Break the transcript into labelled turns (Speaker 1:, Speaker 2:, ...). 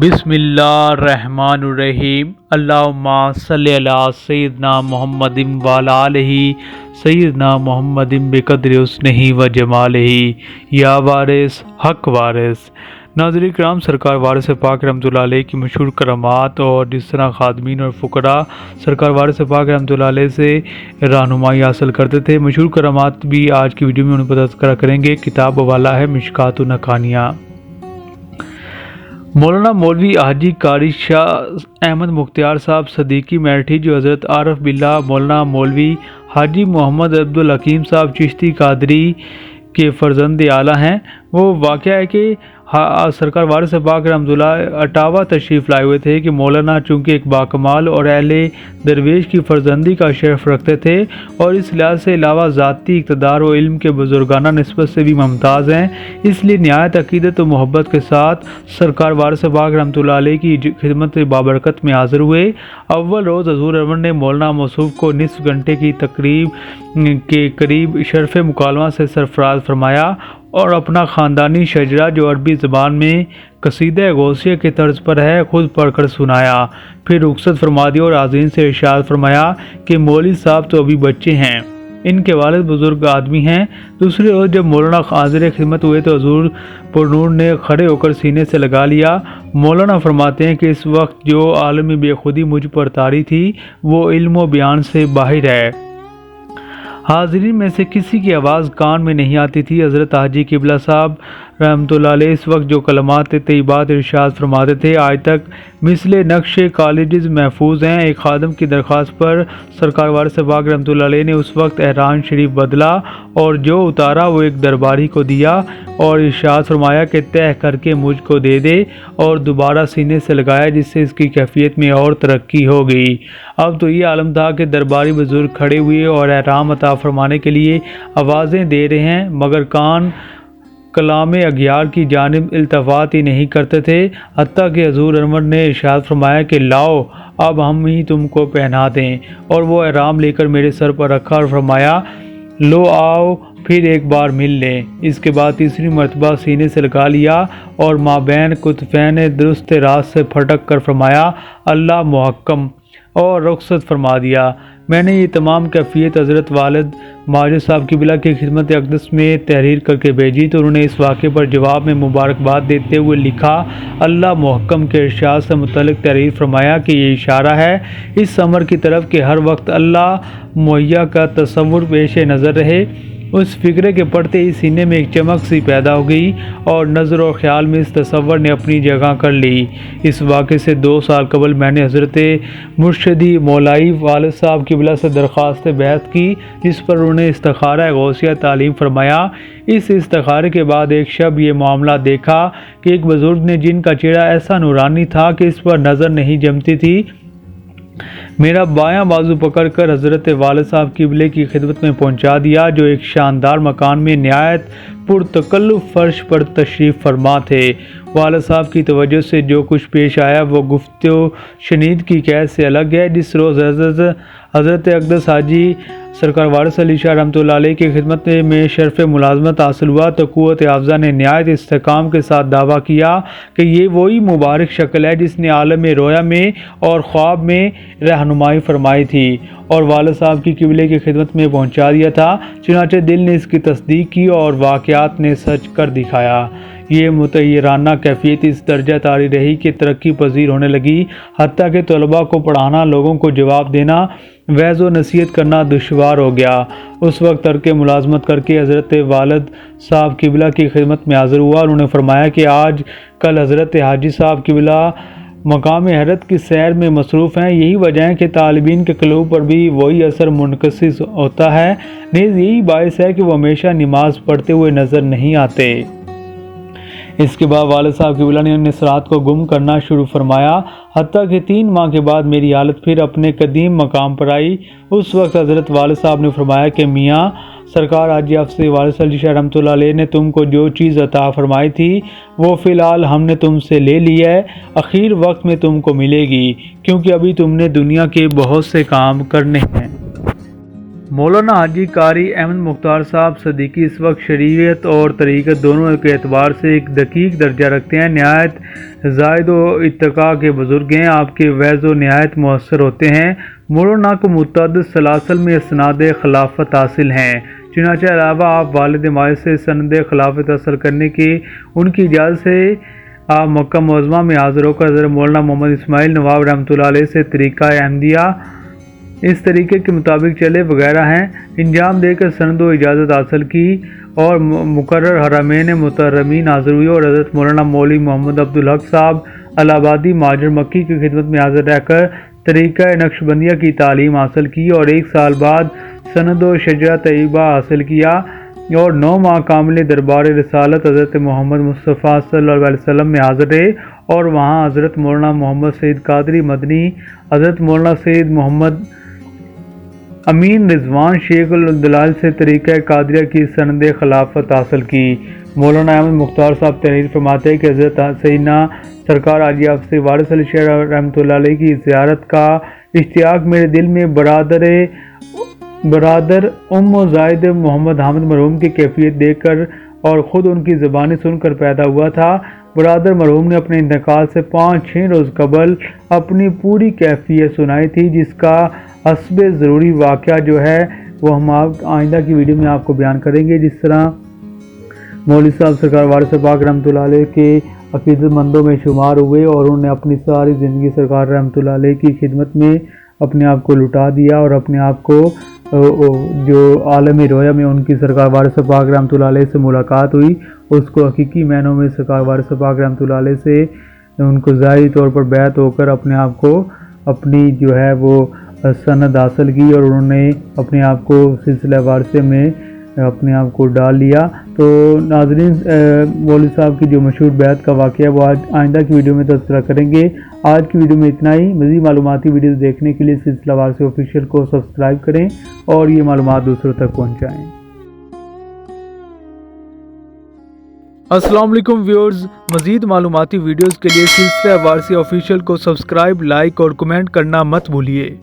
Speaker 1: بسم اللہ الرحمن الرحیم اللہم صلی علی سیدنا محمد وعلی آلہ سیدنا محمد بقدر حسنہ و جمالہ یا وارث حق وارث۔ ناظرین کرام، سرکار وارث پاک رحمۃ اللہ علیہ کی مشہور کرامات اور جس طرح خادمین اور فقراء سرکار وارث پاک رحمۃ اللہ علیہ سے رہنمائی حاصل کرتے تھے، مشہور کرامات بھی آج کی ویڈیو میں انہیں تذکرہ کریں گے۔ کتاب والا ہے مشکات النقانیہ۔ مولانا مولوی حاجی قاری شاہ احمد مختار صاحب صدیقی میرٹھی، جو حضرت عارف باللہ مولانا مولوی حاجی محمد عبدالحکیم صاحب چشتی قادری کے فرزند اعلیٰ ہیں، وہ واقعہ ہے کہ سرکار وارث پاک رحمۃ اللہ اٹاوا تشریف لائے ہوئے تھے کہ مولانا چونکہ ایک باکمال اور اہل درویش کی فرزندی کا شرف رکھتے تھے اور اس لحاظ سے علاوہ ذاتی اقتدار و علم کے بزرگانہ نسبت سے بھی ممتاز ہیں، اس لیے نہایت عقیدت و محبت کے ساتھ سرکار وارث پاک رحمۃ اللہ علیہ کی خدمت بابرکت میں حاضر ہوئے۔ اول روز حضور انور نے مولانا موصوف کو نصف گھنٹے کی تقریب کے قریب شرف مکالمہ سے سرفراز فرمایا اور اپنا خاندانی شجرہ، جو عربی زبان میں قصیدہ غوثیہ کے طرز پر ہے، خود پڑھ کر سنایا۔ پھر رخصت فرما دیا اور حاضرین سے ارشاد فرمایا کہ مولوی صاحب تو ابھی بچے ہیں، ان کے والد بزرگ آدمی ہیں۔ دوسرے روز جب مولانا حاضر خدمت ہوئے تو حضور پر نور نے کھڑے ہو کر سینے سے لگا لیا۔ مولانا فرماتے ہیں کہ اس وقت جو عالمی بے خودی مجھ پر طاری تھی وہ علم و بیان سے باہر ہے۔ حاضرین میں سے کسی کی آواز کان میں نہیں آتی تھی۔ حضرت حاجی قبلہ صاحب رحمۃ اللہ علیہ اس وقت جو کلمات طیبات ارشاد فرماتے تھے آج تک مثل نقش کالجز محفوظ ہیں۔ ایک خادم کی درخواست پر سرکار وارث پاک رحمۃ اللہ علیہ نے اس وقت احرام شریف بدلا اور جو اتارا وہ ایک درباری کو دیا اور ارشاد فرمایا کہ طے کر کے مجھ کو دے دے، اور دوبارہ سینے سے لگایا، جس سے اس کی کیفیت میں اور ترقی ہو گئی۔ اب تو یہ عالم تھا کہ درباری بزرگ کھڑے ہوئے اور احرام عطا فرمانے کے لیے آوازیں دے رہے ہیں، مگر کان کلام اغیار کی جانب التفات ہی نہیں کرتے تھے، حتیٰ کہ حضور انور نے ارشاد فرمایا کہ لاؤ اب ہم ہی تم کو پہنا دیں، اور وہ احرام لے کر میرے سر پر رکھا اور فرمایا لو آؤ پھر ایک بار مل لیں۔ اس کے بعد تیسری مرتبہ سینے سے لگا لیا اور مابین کتفین درست راست سے پھٹک کر فرمایا اللہ محکم، اور رخصت فرما دیا۔ میں نے یہ تمام کیفیت حضرت والد ماجد صاحب قبلہ کی خدمت اقدس میں تحریر کر کے بھیجی تو انہوں نے اس واقعے پر جواب میں مبارکباد دیتے ہوئے لکھا اللہ محکم کے ارشاد سے متعلق تحریر فرمایا کہ یہ اشارہ ہے اس امر کی طرف کہ ہر وقت اللہ مہیا کا تصور پیش نظر رہے۔ اس فکرے کے پڑھتے ہی سینے میں ایک چمک سی پیدا ہو گئی اور نظر اور خیال میں اس تصور نے اپنی جگہ کر لی۔ اس واقعے سے 2 سال قبل میں نے حضرت مرشدی مولائی والد صاحب قبلہ سے درخواست بیعت کی، جس پر انہوں نے استخارہ غوثیہ تعلیم فرمایا۔ اس استخارے کے بعد ایک شب یہ معاملہ دیکھا کہ ایک بزرگ نے جن کا چہرہ ایسا نورانی تھا کہ اس پر نظر نہیں جمتی تھی، میرا بایاں بازو پکڑ کر حضرت والد صاحب قبلے کی خدمت میں پہنچا دیا، جو ایک شاندار مکان میں نہایت پرتکلف فرش پر تشریف فرما تھے۔ والد صاحب کی توجہ سے جو کچھ پیش آیا وہ گفتگو شنید کی قید سے الگ ہے۔ جس روز حضرت اقدس حاجی سرکار وارث علی شاہ رحمۃ اللہ علیہ کی خدمت میں شرف ملازمت حاصل ہوا تو قوت حافظہ نے نہایت استحکام کے ساتھ دعویٰ کیا کہ یہ وہی مبارک شکل ہے جس نے عالم رویا میں اور خواب میں رہنمائی فرمائی تھی اور والد صاحب کی قبلے کی خدمت میں پہنچا دیا تھا۔ چنانچہ دل نے اس کی تصدیق کی اور واقعات نے سچ کر دکھایا۔ یہ متحیرانہ کیفیت اس درجہ طاری رہی کہ ترقی پذیر ہونے لگی، حتیٰ کہ طلباء کو پڑھانا، لوگوں کو جواب دینا، وعظ و نصیحت کرنا دشوار ہو گیا۔ اس وقت ترک ملازمت کر کے حضرت والد صاحب قبلہ کی خدمت میں حاضر ہوا اور انہوں نے فرمایا کہ آج کل حضرت حاجی صاحب قبلہ مقام حیرت کی سیر میں مصروف ہیں۔ یہی وجہ ہے کہ طالبین کے قلوب پر بھی وہی اثر منعکس ہوتا ہے، نیز یہی باعث ہے کہ وہ ہمیشہ نماز پڑھتے ہوئے نظر نہیں آتے۔ اس کے بعد والد صاحب قبلہ نے نصرات کو گم کرنا شروع فرمایا، حتیٰ کہ 3 ماہ کے بعد میری حالت پھر اپنے قدیم مقام پر آئی۔ اس وقت حضرت والد صاحب نے فرمایا کہ میاں سرکار حاجی حافظ وارث علی شاہ رحمۃ اللہ علیہ نے تم کو جو چیز عطا فرمائی تھی وہ فی الحال ہم نے تم سے لے لی ہے، اخیر وقت میں تم کو ملے گی، کیونکہ ابھی تم نے دنیا کے بہت سے کام کرنے ہیں۔ مولانا حاجی قاری احمد مختار صاحب صدیقی اس وقت شریعت اور طریقت دونوں کے اعتبار سے ایک دقیق درجہ رکھتے ہیں، نہایت زاہد و اتقاء کے بزرگ ہیں، آپ کے وعظ و نہایت مؤثر ہوتے ہیں۔ مولانا کو متعدد سلاسل میں اسناد خلافت حاصل ہیں، چنانچہ علاوہ آپ والد ماجد سے سند خلافت حاصل کرنے کے ان کی اجازت سے آپ مکہ معظمہ میں حاضر ہو کر حضرت مولانا محمد اسماعیل نواب رحمۃ اللہ علیہ سے طریقہ احمدیہ اس طریقے کے مطابق چلے وغیرہ ہیں، انجام دے کر سند و اجازت حاصل کی اور مقرر حرمین محترمین حاضر ہوئی اور حضرت مولانا مولوی محمد عبدالحق صاحب الہ آبادی مہاجر مکی کی خدمت میں حاضر رہ کر طریقہ نقشبندیہ کی تعلیم حاصل کی اور 1 سال بعد سند و شجرہ طیبہ حاصل کیا اور 9 ماہ کامل دربار رسالت حضرت محمد مصطفیٰ صلی اللہ علیہ وسلم میں حاضر رہے اور وہاں حضرت مولانا محمد سید قادری مدنی، حضرت مولانا سید محمد امین رضوان شیخ الدلال سے طریقہ قادریہ کی سند خلافت حاصل کی۔ مولانا احمد مختار صاحب تحریر فرماتے ہیں کہ حضرت سیدنا سرکار حاجی حافظ وارث علی شیخ رحمۃ اللہ علیہ کی زیارت کا اشتیاق میرے دل میں برادر زائد محمد حامد مرحوم کی کیفیت دیکھ کر اور خود ان کی زبانی سن کر پیدا ہوا تھا۔ برادر مرحوم نے اپنے انتقال سے 5-6 روز قبل اپنی پوری کیفیت سنائی تھی، جس کا حسب ضروری واقعہ جو ہے وہ ہم آئندہ کی ویڈیو میں آپ کو بیان کریں گے۔ جس طرح مولوی صاحب سرکار وارث پاک رحمۃ اللہ علیہ کے عقیدت مندوں میں شمار ہوئے اور انہوں نے اپنی ساری زندگی سرکار رحمۃ اللہ علیہ کی خدمت میں اپنے آپ کو لٹا دیا اور اپنے آپ کو جو عالم رویا میں ان کی سرکار وارث پاک رحمۃ اللہ علیہ سے ملاقات ہوئی، اس کو حقیقی معنوں میں سرکار وارث پاک رحمۃ اللہ علیہ سے ان کو ظاہری طور پر بیعت ہو کر اپنے آپ کو اپنی جو ہے وہ سند حاصل کی اور انہوں نے اپنے آپ کو سلسلہ وارثے میں اپنے آپ کو ڈال لیا۔ تو ناظرین، مولوی صاحب کی جو مشہور بیعت کا واقعہ وہ آج آئندہ کی ویڈیو میں تذکرہ کریں گے۔ آج کی ویڈیو میں اتنا ہی۔ مزید معلوماتی ویڈیوز دیکھنے کے لیے سلسلہ وارثے آفیشیل کو سبسکرائب کریں اور یہ معلومات دوسروں تک پہنچائیں۔ السلام علیکم ویورز، مزید معلوماتی ویڈیوز کے لیے سلسلہ وارثے آفیشیل کو سبسکرائب، لائک اور کمنٹ کرنا مت بھولیے۔